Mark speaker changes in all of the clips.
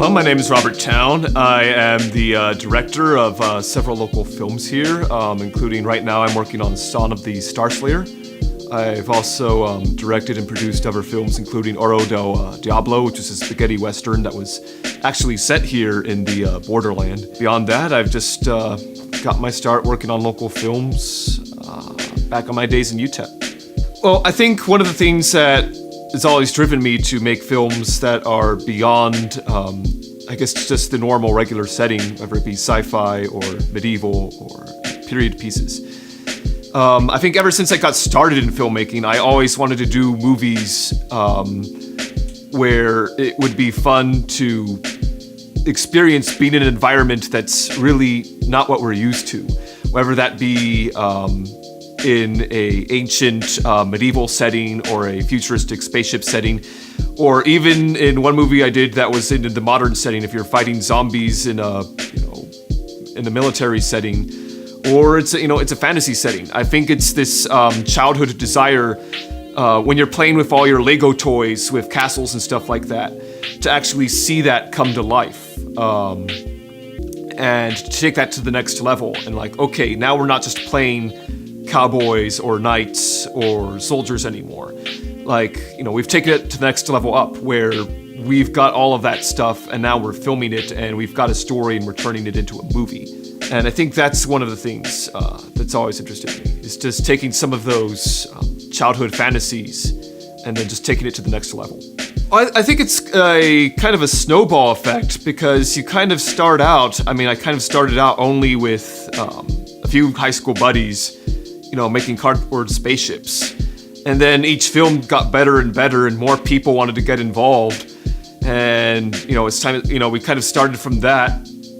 Speaker 1: Well, my name is Robert Town. I am the director of several local films here, including right now I'm working on Son of the Star Slayer. I've also directed and produced other films, including Oro del Diablo, which is a spaghetti western that was actually set here in the borderland. Beyond that, I've just got my start working on local films back on my days in UTEP. Well, I think one of the things that has always driven me to make films that are beyond, I guess, just the normal regular setting, whether it be sci-fi or medieval or period pieces. I think ever since I got started in filmmaking, I always wanted to do movies where it would be fun to experience being in an environment that's really not what we're used to, whether that be in a ancient medieval setting or a futuristic spaceship setting, or even in one movie I did that was in the modern setting, if you're fighting zombies in a in a military setting, or it's a fantasy setting. I think it's this childhood desire when you're playing with all your Lego toys with castles and stuff like that, to actually see that come to life. And to take that to the next level and like, okay, now we're not just playing cowboys or knights or soldiers anymore. Like, we've taken it to the next level up where we've got all of that stuff and now we're filming it and we've got a story and we're turning it into a movie. And I think that's one of the things that's always interested me, is just taking some of those childhood fantasies and then just taking it to the next level. I think it's a kind of a snowball effect, because you kind of start out, I kind of started out only with a few high school buddies, making cardboard spaceships. And then each film got better and better and more people wanted to get involved. And, it's time, we kind of started from that,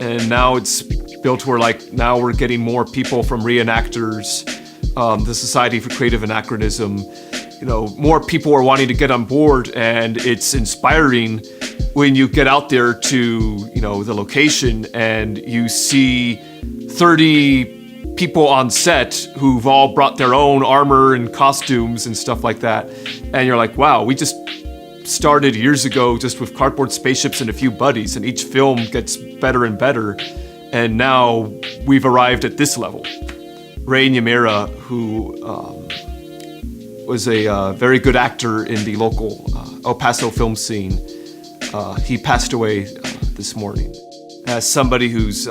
Speaker 1: and now it's built where now we're getting more people from reenactors, the Society for Creative Anachronism, more people are wanting to get on board, and it's inspiring when you get out there to, the location and you see 30 people on set who've all brought their own armor and costumes and stuff like that. And you're like, wow, we just started years ago just with cardboard spaceships and a few buddies, and each film gets better and better. And now we've arrived at this level. Ray Nyamira, who was a very good actor in the local El Paso film scene, he passed away this morning. As somebody who's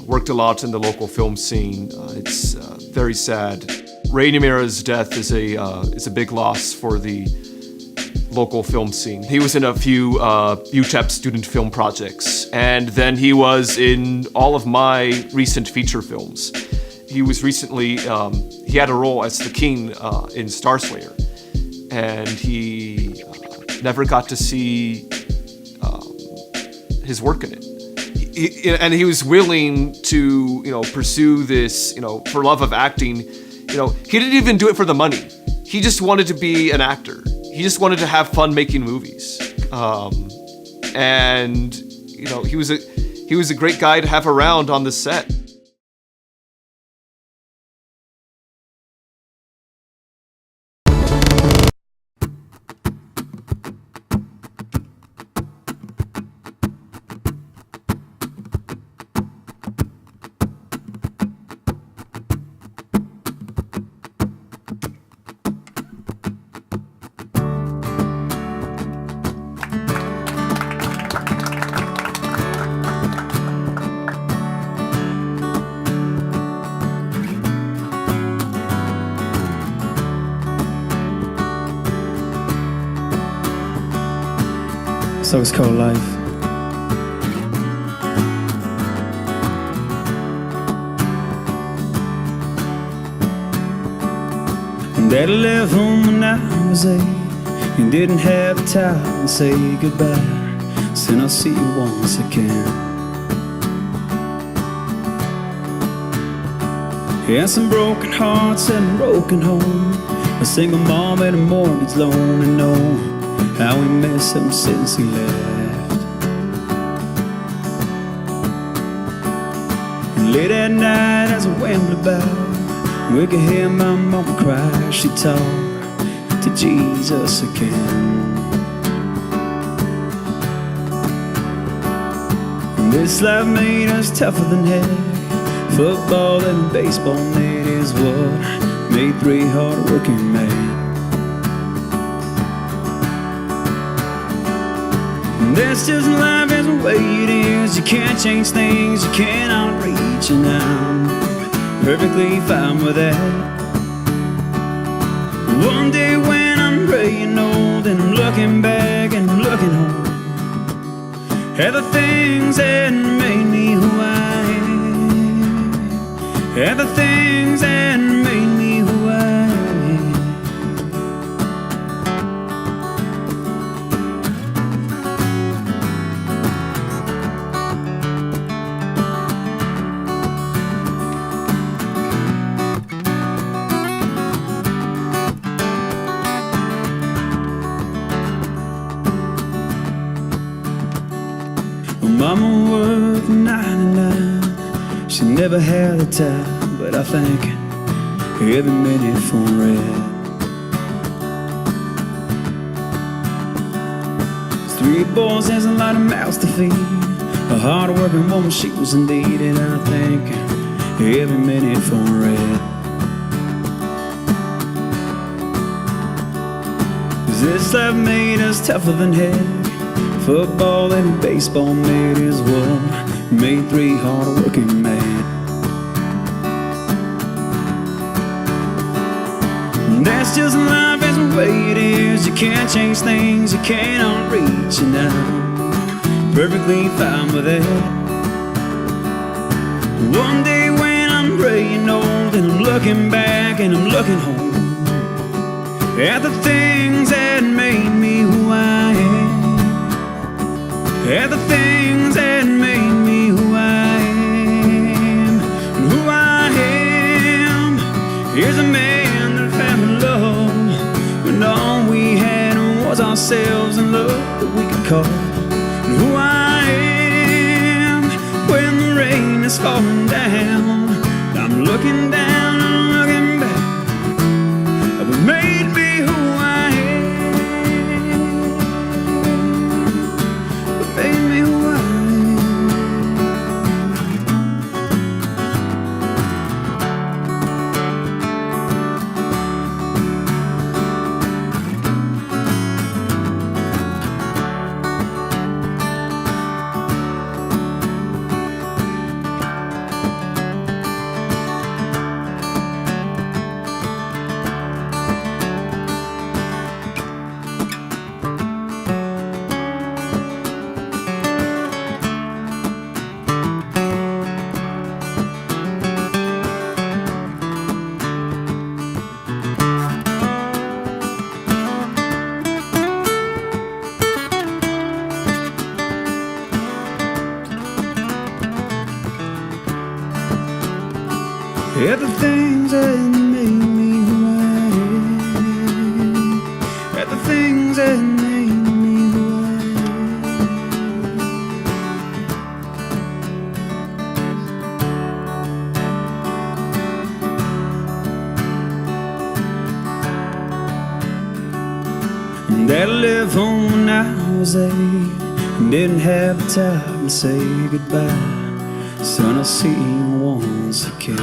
Speaker 1: worked a lot in the local film scene, it's very sad. Ray Nyamira's death is a big loss for the local film scene. He was in a few UTEP student film projects, and then he was in all of my recent feature films. He was recently, he had a role as the king in Star Slayer, and he never got to see his work in it. And he was willing to, pursue this, for love of acting. He didn't even do it for the money. He just wanted to be an actor. He just wanted to have fun making movies. And, he was a great guy to have around on the set.
Speaker 2: So it's called life. Daddy left home when I was 8 and didn't have time to say goodbye. Said I'll see you once again. He had some broken hearts and a broken home, a single mom and a mortgage loan, and know how we miss him since he left. And late at night as the wind blew by, we could hear my mama cry. She talked to Jesus again. This life made us tougher than heck. Football and baseball made is what made three hard-working men. That's just life as the way it is. You can't change things you cannot reach, and I'm perfectly fine with that. One day when I'm graying old and I'm looking back and I'm looking home at the things that made me who I am, at the things that made me who I am. Mama worked 9 to 9. She never had the time, but I thank every minute for it. Three boys, there's a lot of mouths to feed. A hard-working woman, she was indeed, and I thank every minute for it. 'Cause this life made us tougher than heck. Football and baseball made is what made three hard-working men. That's just life as the way it is. You can't change things you cannot reach, and I'm perfectly fine with that. One day when I'm gray and old and I'm looking back and I'm looking home at the things that made me who I am, at the things that made me who I am. And who I am is a man that found love when all we had was ourselves and love that we could call. And who I am when the rain is falling down, I'm looking down and looking back at what made me who I am. At the things that made me who I am, at the things that made me who I am. Dad left home when I was 8 and didn't have the time to say goodbye. Son, I'll see you once again.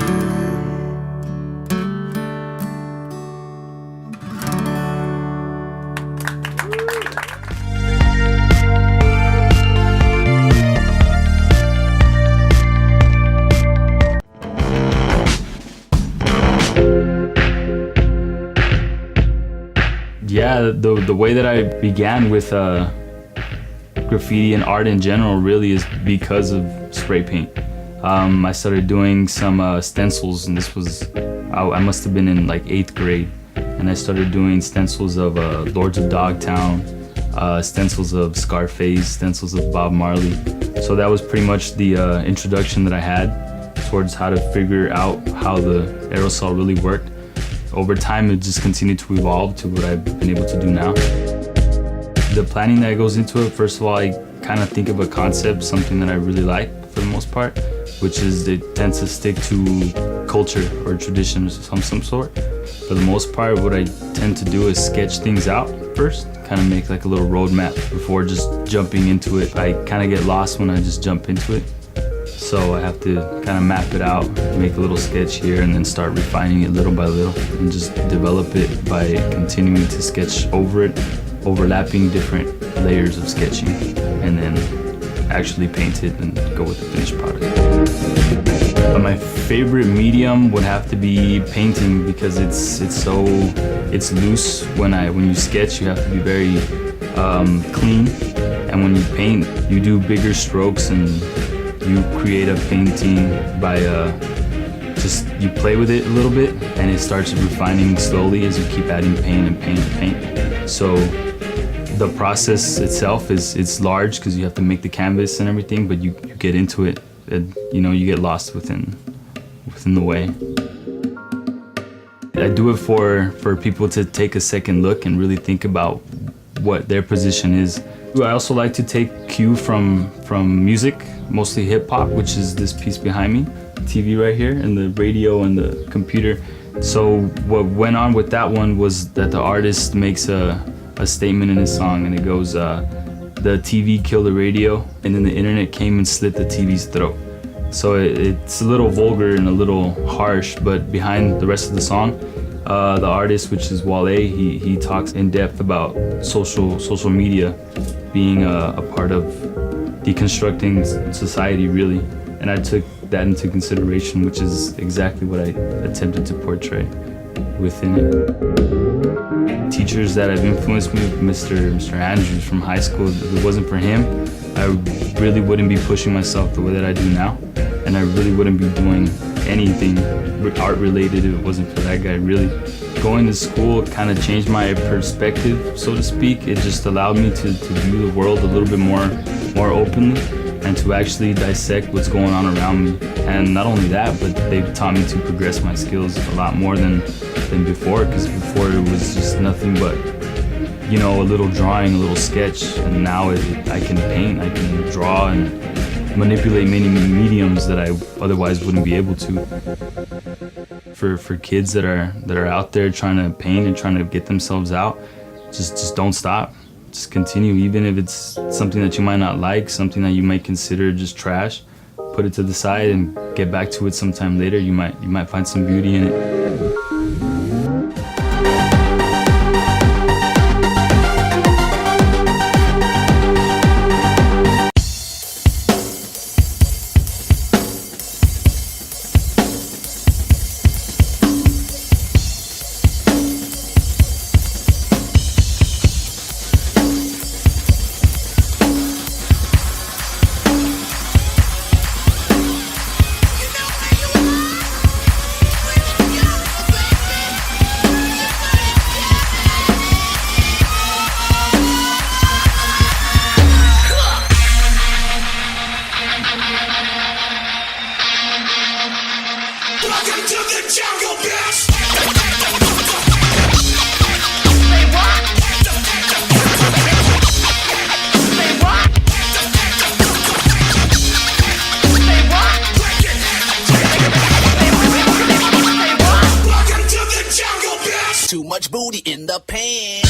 Speaker 3: Yeah, the way that I began with graffiti and art in general really is because of spray paint. I started doing some stencils, and this was, I must have been in like 8th grade, and I started doing stencils of Lords of Dogtown, stencils of Scarface, stencils of Bob Marley. So that was pretty much the introduction that I had towards how to figure out how the aerosol really worked. Over time, it just continued to evolve to what I've been able to do now. The planning that goes into it, first of all, I kind of think of a concept, something that I really like for the most part, which is it tends to stick to culture or traditions of some sort. For the most part, what I tend to do is sketch things out first, kind of make like a little roadmap before just jumping into it. I kind of get lost when I just jump into it. So I have to kind of map it out, make a little sketch here, and then start refining it little by little, and just develop it by continuing to sketch over it, overlapping different layers of sketching, and then actually paint it and go with the finished product. But my favorite medium would have to be painting, because it's loose. When you sketch, you have to be very clean, and when you paint, you do bigger strokes and you create a painting by you play with it a little bit, and it starts refining slowly as you keep adding paint and paint and paint. So the process itself it's large because you have to make the canvas and everything, but you get into it and you get lost within the way. I do it for people to take a second look and really think about what their position is. I also like to take cue from music, mostly hip hop, which is this piece behind me, TV right here, and the radio and the computer. So what went on with that one was that the artist makes a statement in his song, and it goes, the TV killed the radio, and then the internet came and slit the TV's throat. So it's a little vulgar and a little harsh, but behind the rest of the song, the artist, which is Wale, he talks in depth about social media being a part of deconstructing society, really. And I took that into consideration, which is exactly what I attempted to portray within it. Teachers that have influenced me, Mr. Andrews from high school, if it wasn't for him, I really wouldn't be pushing myself the way that I do now. And I really wouldn't be doing anything art related if it wasn't for that guy, really. Going to school kind of changed my perspective, so to speak. It just allowed me to view the world a little bit more openly, and to actually dissect what's going on around me. And not only that, but they've taught me to progress my skills a lot more than before, because before it was just nothing but, a little drawing, a little sketch, and now I can paint, I can draw, and manipulate many mediums that I otherwise wouldn't be able to. For kids that are out there trying to paint and trying to get themselves out, just don't stop. Just continue, even if it's something that you might not like, something that you might consider just trash. Put it to the side and get back to it sometime later. You might find some beauty in it.
Speaker 4: Too much booty in the pants.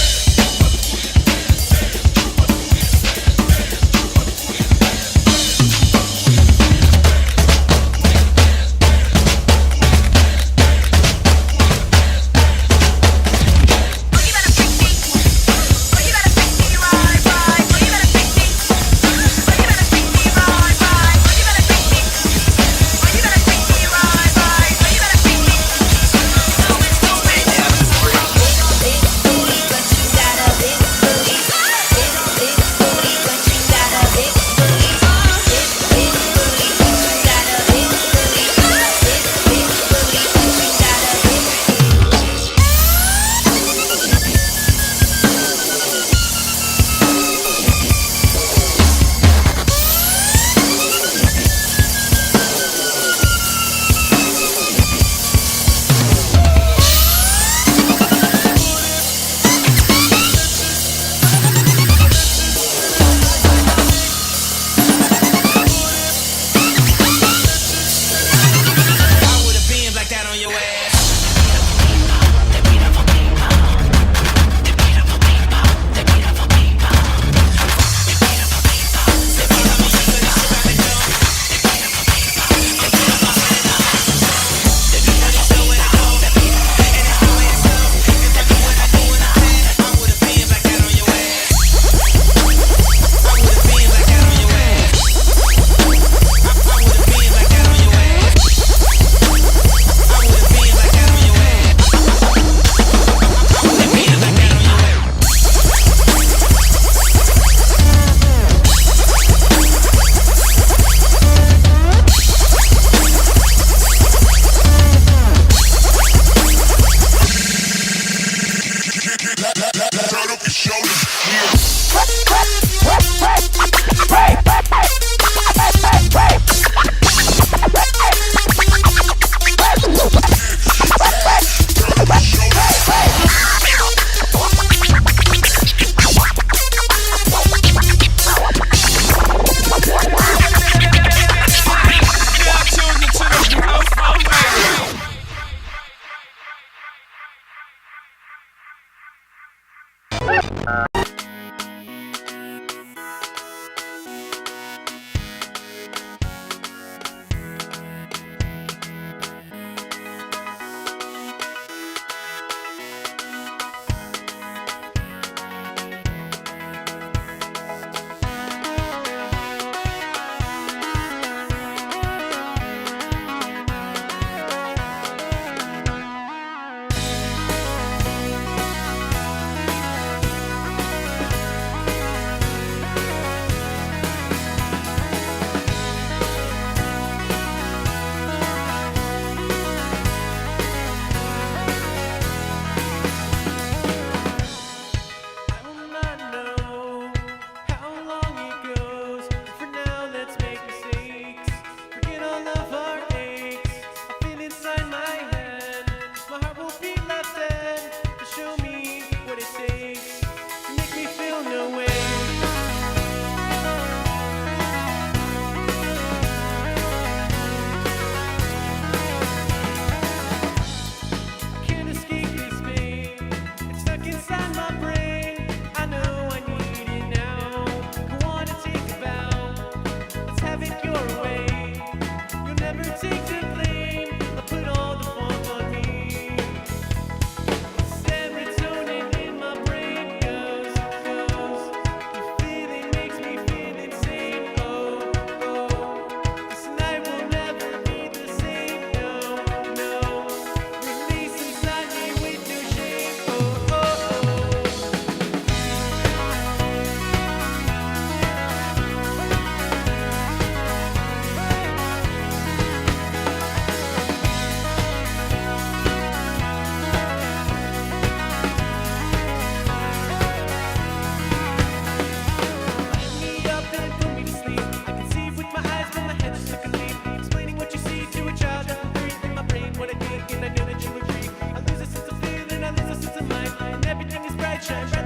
Speaker 5: Shine bright.